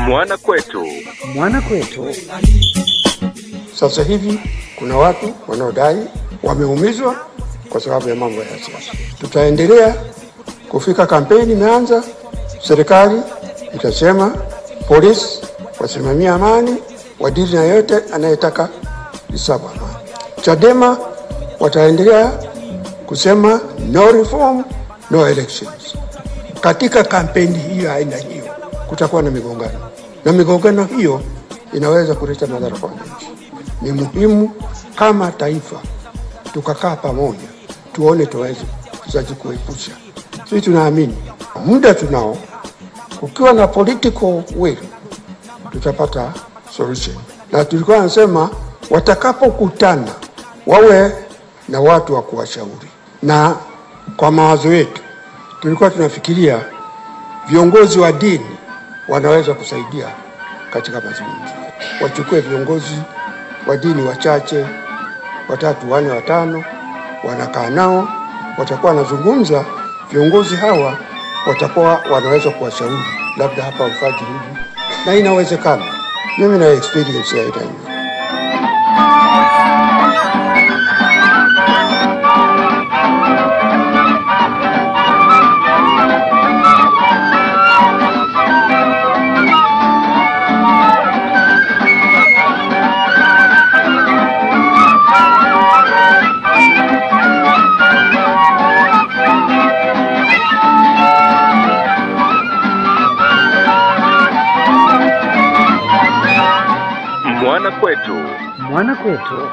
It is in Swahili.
Mwana kwetu. Mwana kwetu. Sasa hivi kuna watu wanaodai wameumizwa kwa sababu ya mambo ya siasa. Tutaendelea kufika, kampeni imeanza, serikali itasema polisi wasimamia amani, wadili na yote anayetaka isabu amani. Chadema wataendelea kusema no reform, no elections. Katika kampeni hiyo aina hiyo kutakuwa na migongano. Na migongano hiyo inaweza kuleta madhara kwa nchi. Ni muhimu kama taifa tukakaa pamoja, tuone tuweze kuepusha. Sisi tunaamini muda tunao, ukiwa na political will tutapata solution. Na tulikuwa nasema watakapokutana wawe na watu wa kuwashauri. Na kwa mawazo yetu tulikuwa tunafikiria viongozi wa dini wanaweza kusaidia katika mazungumzo. Wachukue viongozi wa dini wachache, 3, 4, 5, wanakaa nao, watakuwa wanazungumza. Viongozi hawa watakuwa wanaweza kuwashauri, labda hapa ufanye hivi, na inawezekana. Mimi na experience ya hiyo. Mwana kwetu. Mwana kwetu.